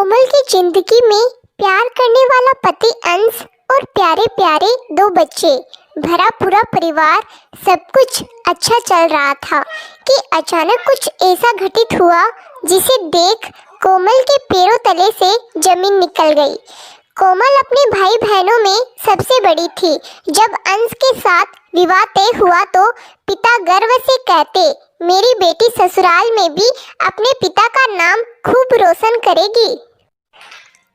कोमल की जिंदगी में प्यार करने वाला पति अंश और प्यारे प्यारे दो बच्चे, भरा पूरा परिवार, सब कुछ अच्छा चल रहा था कि अचानक कुछ ऐसा घटित हुआ जिसे देख कोमल के पैरों तले से जमीन निकल गई। कोमल अपने भाई बहनों में सबसे बड़ी थी। जब अंश के साथ विवाह तय हुआ तो पिता गर्व से कहते, मेरी बेटी ससुराल में भी अपने पिता का नाम खूब रोशन करेगी।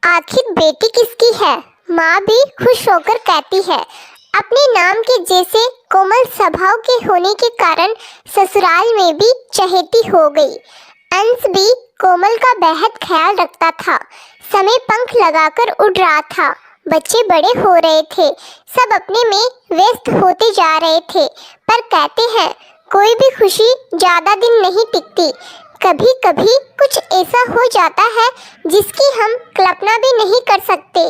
आखिर बेटी किसकी है, माँ भी खुश होकर कहती है। अपने नाम के जैसे कोमल स्वभाव के होने के कारण ससुराल में भी चहेती हो गई। अंश भी कोमल का बेहद ख्याल रखता था। समय पंख लगाकर उड़ रहा था। बच्चे बड़े हो रहे थे, सब अपने में व्यस्त होते जा रहे थे। पर कहते हैं, कोई भी खुशी ज़्यादा दिन नहीं टिकती। कभी कभी कुछ ऐसा हो जाता है जिसकी हम कल्पना भी नहीं कर सकते।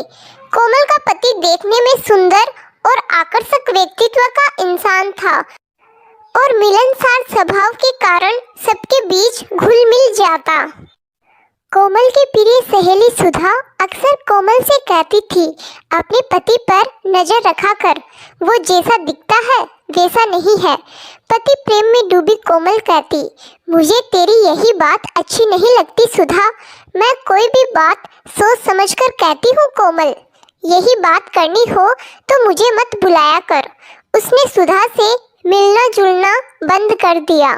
कोमल का पति देखने में सुंदर और आकर्षक व्यक्तित्व का इंसान था और मिलनसार स्वभाव के कारण सबके बीच घुल मिल जाता। कोमल की प्रिय सहेली सुधा अक्सर कोमल से कहती थी, अपने पति पर नजर रखा कर, वो जैसा दिखता है वैसा नहीं है। पति प्रेम में डूबी कोमल कहती, मुझे तेरी यही बात अच्छी नहीं लगती सुधा। मैं कोई भी बात सोच समझकर कहती हूँ कोमल। यही बात करनी हो तो मुझे मत बुलाया कर। उसने सुधा से मिलना जुलना बंद कर दिया।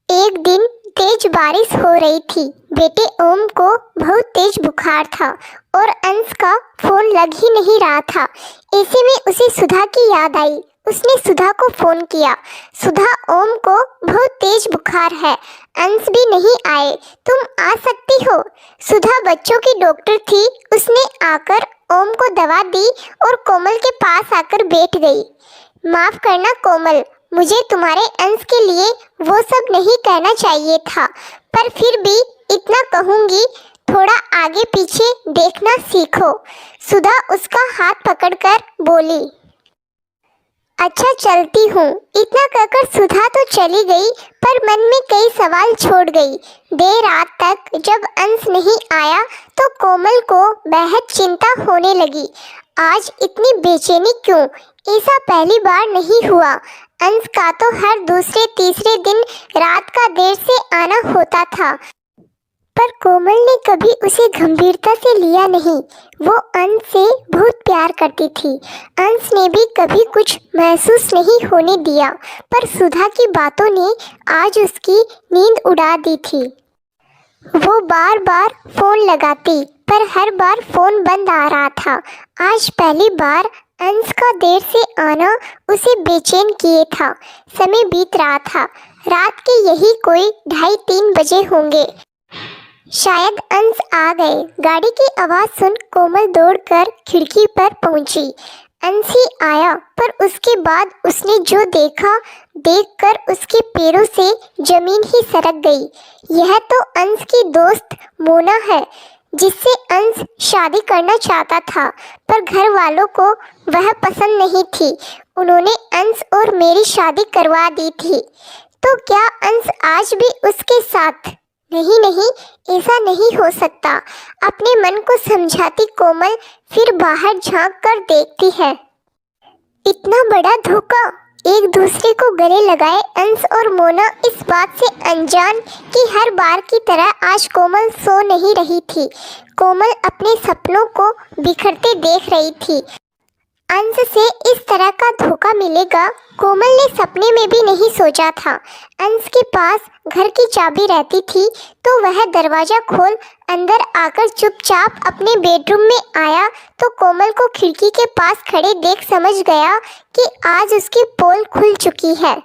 एक दिन तेज बारिश हो रही थी। बेटे ओम को बहुत तेज बुखार था और अंश का फोन लग ही नहीं रहा था। ऐसे में उसे सुधा की याद आई। उसने सुधा को फोन किया, सुधा ओम को बहुत तेज बुखार है, अंश भी नहीं आए, तुम आ सकती हो। सुधा बच्चों की डॉक्टर थी। उसने आकर ओम को दवा दी और कोमल के पास आकर बैठ गई। माफ करना कोमल, मुझे तुम्हारे अंश के लिए वो सब नहीं कहना चाहिए था, पर फिर भी इतना कहूँगी, थोड़ा आगे पीछे देखना सीखो। सुधा उसका हाथ पकड़कर बोली, अच्छा चलती हूँ। इतना कहकर सुधा तो चली गई, पर मन में कई सवाल छोड़ गई। देर रात तक जब अंश नहीं आया तो कोमल को बेहद चिंता होने लगी। आज इतनी बेचैनी क्यों? ऐसा पहली बार नहीं हुआ। अंश का तो हर दूसरे तीसरे दिन रात का देर से आना होता था, पर कोमल ने कभी उसे गंभीरता से लिया नहीं। वो अंश से बहुत प्यार करती थी। अंश ने भी कभी कुछ महसूस नहीं होने दिया, पर सुधा की बातों ने आज उसकी नींद उड़ा दी थी। वो बार बार फोन लगाती, पर हर बार फोन बंद आ रहा था। आज पहली बार अंश का देर से आना उसे बेचैन किए था। समय बीत रहा था। रात के यही कोई 2:30-3 बजे होंगे। शायद अंश आ गए। गाड़ी की आवाज़ सुन कोमल दौड़कर खिड़की पर पहुंची। अंश ही आया, पर उसके बाद उसने जो देखा, देखकर उसके पैरों से जमीन ही सरक गई। यह तो अंश की दोस्त मोना है, जिससे अंश शादी करना चाहता था, पर घर वालों को वह पसंद नहीं थी। उन्होंने अंश और मेरी शादी करवा दी थी। तो क्या अंश आज भी उसके साथ? नहीं नहीं, ऐसा नहीं हो सकता। अपने मन को समझाती कोमल फिर बाहर झांक कर देखती है। इतना बड़ा धोखा! एक दूसरे को गले लगाए अंश और मोना इस बात से अनजान कि हर बार की तरह आज कोमल सो नहीं रही थी। कोमल अपने सपनों को बिखरते देख रही थी। अंश से इस तरह का धोखा मिलेगा, कोमल ने सपने में भी नहीं सोचा था। अंश के पास घर की चाबी रहती थी, तो वह दरवाज़ा खोल अंदर आकर चुपचाप अपने बेडरूम में आया तो कोमल को खिड़की के पास खड़े देख समझ गया कि आज उसकी पोल खुल चुकी है।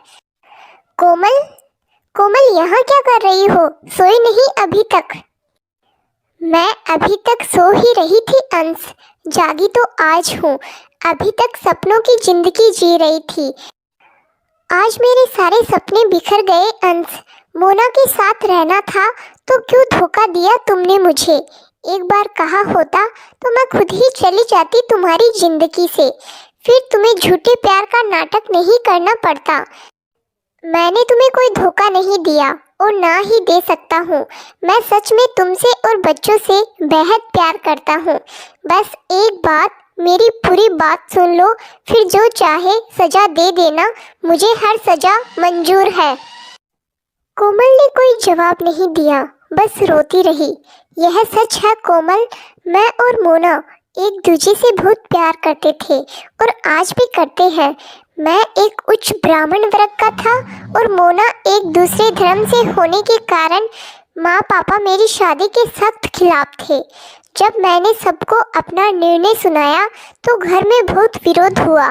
कोमल, कोमल यहाँ क्या कर रही हो? सोई नहीं अभी तक? मैं अभी तक सो ही रही थी अंश, जागी तो आज हूँ। अभी तक सपनों की जिंदगी जी रही थी। आज मेरे सारे सपने बिखर गए अंश। मोना के साथ रहना था तो क्यों धोखा दिया तुमने मुझे? एक बार कहा होता तो मैं खुद ही चली जाती तुम्हारी जिंदगी से, फिर तुम्हें झूठे प्यार का नाटक नहीं करना पड़ता। मैंने तुम्हें कोई धोखा नहीं दिया। और ना ही दे सकता हूँ। मैं सच में तुमसे और बच्चों से बेहद प्यार करता हूँ। बस एक बात, मेरी पूरी बात सुन लो, फिर जो चाहे सज़ा दे देना, मुझे हर सज़ा मंजूर है। कोमल ने कोई जवाब नहीं दिया, बस रोती रही। यह सच है कोमल, मैं और मोना एक दूसरे से बहुत प्यार करते थे और आज भी करते हैं। मैं एक उच्च ब्राह्मण वर्ग का था और मोना एक दूसरे धर्म से होने के कारण माँ पापा मेरी शादी के सख्त खिलाफ थे। जब मैंने सबको अपना निर्णय सुनाया तो घर में बहुत विरोध हुआ।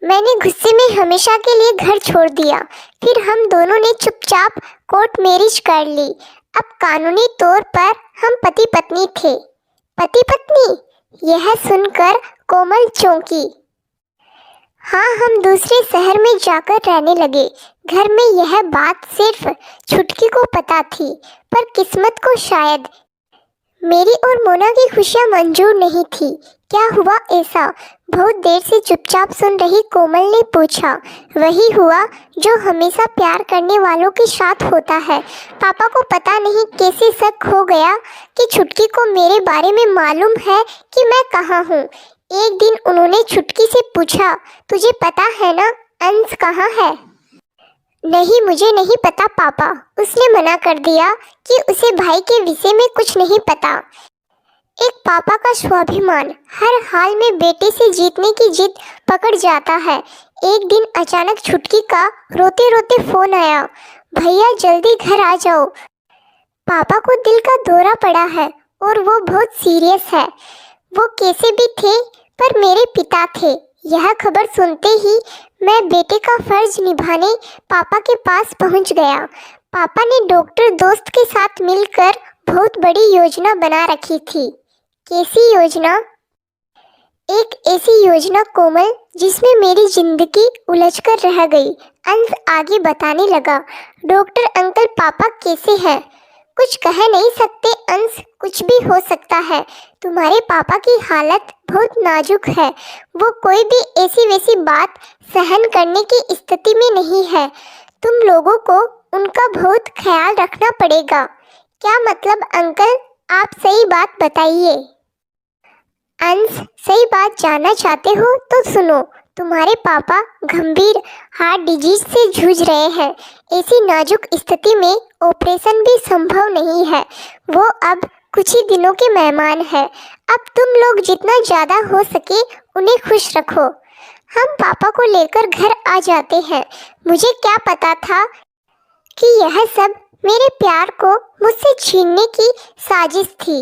मैंने गुस्से में हमेशा के लिए घर छोड़ दिया। फिर हम दोनों ने चुपचाप कोर्ट मैरिज कर ली। अब कानूनी तौर पर हम पति पत्नी थे। पति पत्नी? यह सुनकर कोमल चौंकी। हाँ, हम दूसरे शहर में जाकर रहने लगे। घर में यह बात सिर्फ छुटकी को पता थी, पर किस्मत को शायद मेरी और मोना की खुशियाँ मंजूर नहीं थी। क्या हुआ ऐसा? बहुत देर से चुपचाप सुन रही कोमल ने पूछा। वही हुआ जो हमेशा प्यार करने वालों के साथ होता है। पापा को पता नहीं कैसे शक हो गया कि छुटकी को मेरे बारे में मालूम है कि मैं कहाँ हूँ। एक दिन उन्होंने छुटकी से पूछा, तुझे पता है ना अंश कहाँ है? नहीं, मुझे नहीं पता पापा। उसने मना कर दिया कि उसे भाई के विषय में कुछ नहीं पता। एक पापा का स्वाभिमान हर हाल में बेटे से जीतने की जिद पकड़ जाता है। एक दिन अचानक छुटकी का रोते रोते फोन आया, भैया जल्दी घर आ जाओ, पापा को दिल का दौरा पड़ा है और वो बहुत सीरियस है। वो कैसे भी थे पर मेरे पिता थे। यह खबर सुनते ही मैं बेटे का फर्ज निभाने पापा के पास पहुंच गया। पापा ने डॉक्टर दोस्त के साथ मिलकर बहुत बड़ी योजना बना रखी थी। कैसी योजना? एक ऐसी योजना कोमल जिसमें मेरी जिंदगी उलझकर रह गई। अंश आगे बताने लगा। डॉक्टर अंकल पापा कैसे हैं? कुछ कह नहीं सकते अंश, कुछ भी हो सकता है। तुम्हारे पापा की हालत बहुत नाजुक है। वो कोई भी ऐसी वैसी बात सहन करने की स्थिति में नहीं है। तुम लोगों को उनका बहुत ख्याल रखना पड़ेगा। क्या मतलब अंकल? आप सही बात बताइए। अंश, सही बात जानना चाहते हो तो सुनो। तुम्हारे पापा गंभीर हार्ट डिजीज से जूझ रहे हैं। ऐसी नाजुक स्थिति में ऑपरेशन भी संभव नहीं है। वो अब कुछ ही दिनों के मेहमान हैं। अब तुम लोग जितना ज़्यादा हो सके उन्हें खुश रखो। हम पापा को लेकर घर आ जाते हैं। मुझे क्या पता था कि यह सब मेरे प्यार को मुझसे छीनने की साजिश थी।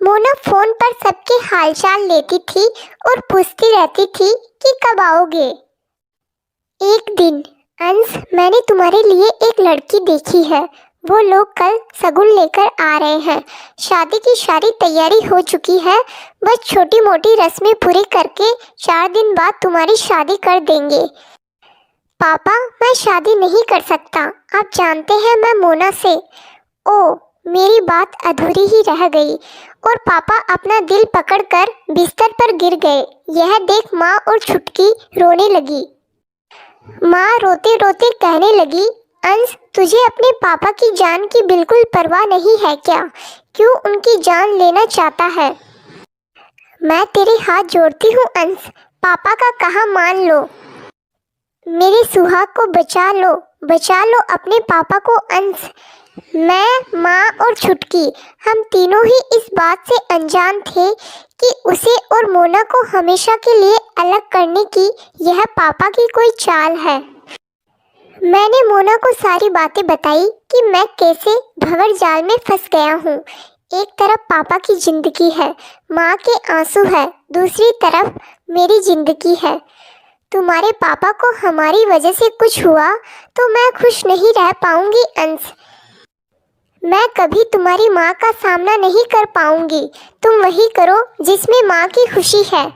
मोना फ़ोन पर सबके हालचाल लेती थी और पूछती रहती थी कि कब आओगे। एक दिन, अंश, मैंने तुम्हारे लिए एक लड़की देखी है। वो लोग कल शगुन लेकर आ रहे हैं। शादी की सारी तैयारी हो चुकी है। बस छोटी मोटी रस्में पूरी करके 4 दिन बाद तुम्हारी शादी कर देंगे। पापा, मैं शादी नहीं कर सकता। आप जानते हैं मैं मोना से। ओ, मेरी बात अधूरी ही रह गई और पापा अपना दिल पकड़कर बिस्तर पर गिर गए। यह देख माँ और छुटकी रोने लगी। माँ रोते रोते कहने लगी, अंश, तुझे अपने पापा की जान की बिल्कुल परवाह नहीं है क्या? क्यों उनकी जान लेना चाहता है? मैं तेरे हाथ जोड़ती हूँ अंश, पापा का कहा मान लो। मेरे सुहाग को बचा लो अपने पापा को अंश। मैं, माँ और छुटकी, हम तीनों ही इस बात से अनजान थे कि उसे और मोना को हमेशा के लिए अलग करने की यह पापा की कोई चाल है। मैंने मोना को सारी बातें बताई कि मैं कैसे भंवर जाल में फंस गया हूँ। एक तरफ पापा की जिंदगी है, माँ के आंसू है, दूसरी तरफ मेरी जिंदगी है। तुम्हारे पापा को हमारी वजह से कुछ हुआ तो मैं खुश नहीं रह पाऊंगी अंश। मैं कभी तुम्हारी माँ का सामना नहीं कर पाऊंगी। तुम वही करो जिसमें माँ की खुशी है।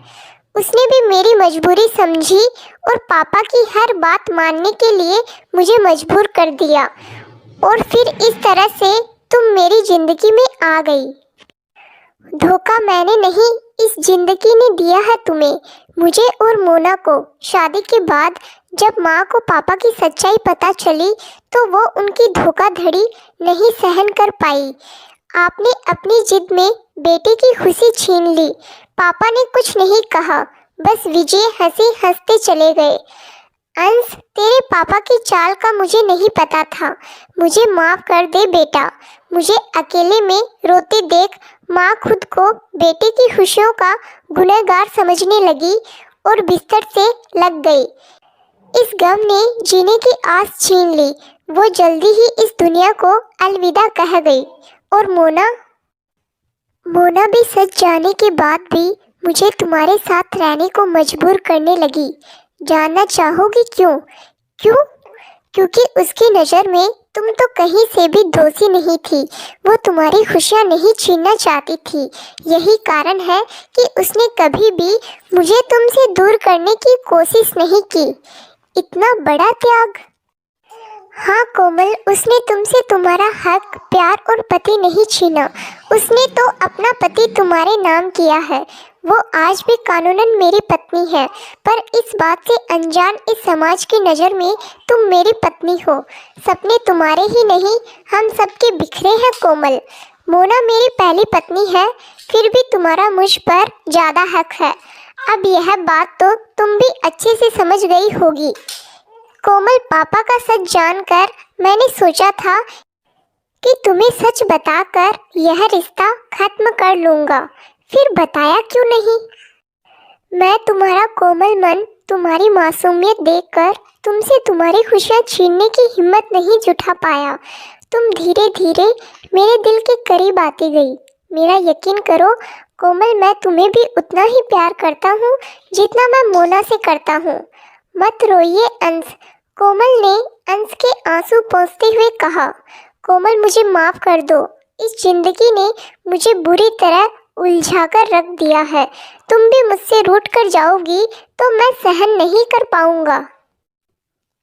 उसने भी मेरी मजबूरी समझी और पापा की हर बात मानने के लिए मुझे मजबूर कर दिया और फिर इस तरह से तुम मेरी जिंदगी में आ गई। धोखा मैंने नहीं, इस जिंदगी ने दिया है तुम्हें, मुझे और मोना को। शादी के बाद जब माँ को पापा की सच्चाई पता चली तो वो उनकी धोखाधड़ी नहीं सहन कर पाई। आपने अपनी जिद में बेटे की खुशी छीन ली। पापा ने कुछ नहीं कहा, बस विजय हंसते चले गए। अंश, तेरे पापा की चाल का मुझे नहीं पता था। मुझे माफ़ कर दे बेटा। मुझे अकेले में रोते देख माँ खुद को बेटे की खुशियों का गुनहगार समझने लगी और बिस्तर से लग गई। इस गम ने जीने की आस छीन ली। वो जल्दी ही इस दुनिया को अलविदा कह गई और मोना भी सच जाने के बाद भी मुझे तुम्हारे साथ रहने को मजबूर करने लगी। जानना चाहोगी क्यों? क्योंकि उसकी नज़र में तुम तो कहीं से भी दोषी नहीं थी। वो तुम्हारी खुशियाँ नहीं छीनना चाहती थी। यही कारण है कि उसने कभी भी मुझे तुमसे दूर करने की कोशिश नहीं की। इतना बड़ा त्याग। हाँ कोमल, उसने तुमसे तुम्हारा हक, प्यार और पति नहीं छीना। उसने तो अपना पति तुम्हारे नाम किया है। वो आज भी कानूनन मेरी पत्नी है, पर इस बात से अनजान इस समाज की नज़र में तुम मेरी पत्नी हो। सपने तुम्हारे ही नहीं, हम सबके बिखरे हैं कोमल। मोना मेरी पहली पत्नी है, फिर भी तुम्हारा मुझ पर ज़्यादा हक है। अब यह बात तो तुम भी अच्छे से समझ गई होगी। कोमल, पापा का सच जानकर मैंने सोचा था कि तुम्हें सच बताकर यह रिश्ता खत्म कर लूँगा, फिर बताया क्यों नहीं? मैं तुम्हारा कोमल मन, तुम्हारी मासूमियत देखकर तुमसे तुम्हारी खुशियाँ छीनने की हिम्मत नहीं जुटा पाया। तुम धीरे धीरे मेरे दिल के करीब आती गई। मेरा यकीन करो कोमल, मैं तुम्हें भी उतना ही प्यार करता हूँ जितना मैं मोना से करता हूँ। मत रोइए अंश, कोमल ने अंश के आंसू पोंछते हुए कहा। कोमल, मुझे माफ़ कर दो। इस जिंदगी ने मुझे बुरी तरह उलझाकर रख दिया है। तुम भी मुझसे रूठ कर जाओगी तो मैं सहन नहीं कर पाऊंगा।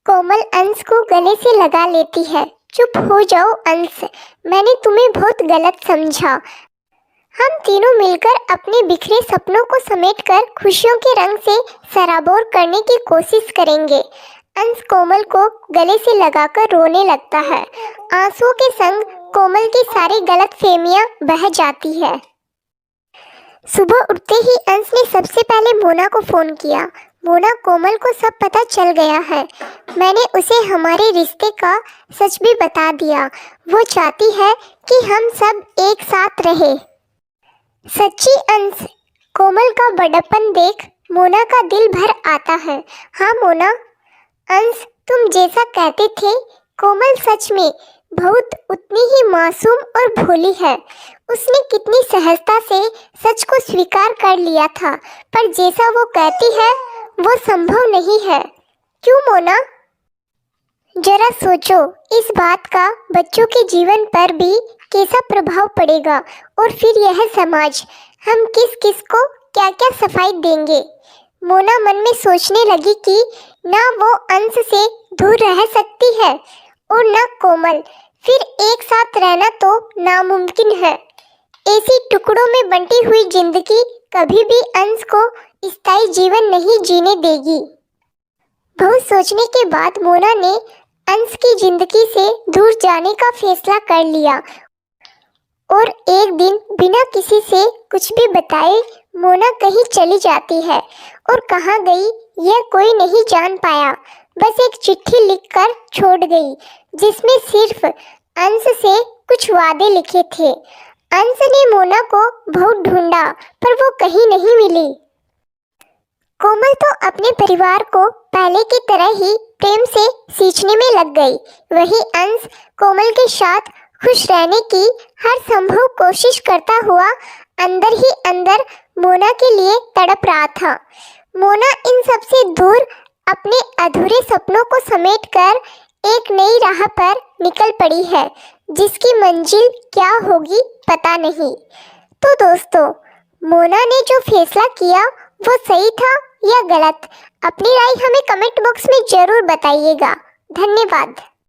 कोमल अंश को गले से लगा लेती है। चुप हो जाओ अंश, मैंने तुम्हें बहुत गलत समझा। हम तीनों मिलकर अपने बिखरे सपनों को समेटकर खुशियों के रंग से सराबोर करने की कोशिश करेंगे। अंश कोमल को गले से लगाकर रोने लगता है। आंसुओं के संग कोमल की सारी गलतफहमियां बह जाती है। सुबह उठते ही अंश ने सबसे पहले मोना को फ़ोन किया। मोना, कोमल को सब पता चल गया है। मैंने उसे हमारे रिश्ते का सच भी बता दिया। वो चाहती है कि हम सब एक साथ रहे। सच्ची अंश, कोमल का बड़प्पन देख मोना का दिल भर आता है। हाँ मोना। अंश, तुम जैसा कहते थे कोमल सच में बहुत उतनी ही मासूम और भोली है। उसने कितनी सहजता से सच को स्वीकार कर लिया था, पर जैसा वो कहती है वो संभव नहीं है। क्यों मोना? जरा सोचो इस बात का बच्चों के जीवन पर भी कैसा प्रभाव पड़ेगा, और फिर यह समाज, हम किस किस को क्या क्या सफाई देंगे। मोना मन में सोचने लगी कि ना वो अंश से दूर रह सकती है और ना कोमल। फिर एक साथ रहना तो नामुमकिन है। ऐसी टुकड़ों में बंटी हुई जिंदगी कभी भी अंश को स्थायी जीवन नहीं जीने देगी। बहुत सोचने के बाद मोना ने अंश की जिंदगी से दूर जाने का फैसला कर लिया और एक दिन बिना किसी से कुछ भी बताए मोना कहीं चली जाती है, और कहाँ गई यह कोई नहीं जान पाया। बस एक चिट्ठी लिखकर छोड़ गई जिसमें सिर्फ अंश से कुछ वादे लिखे थे। अंश ने मोना को बहुत ढूंढा पर वो कहीं नहीं मिली। कोमल तो अपने परिवार को पहले की तरह ही प्रेम से सींचने में लग गई। वही अंश कोमल के साथ खुश रहने की हर संभव कोशिश करता हुआ अंदर ही अंदर मोना के लिए तड़प रहा था। मोना इन सब से दूर अपने अधूरे सपनों को समेटकर एक नई राह पर निकल पड़ी है, जिसकी मंजिल क्या होगी पता नहीं। तो दोस्तों, मोना ने जो फैसला किया वो सही था या गलत? अपनी राय हमें कमेंट बॉक्स में ज़रूर बताइएगा। धन्यवाद।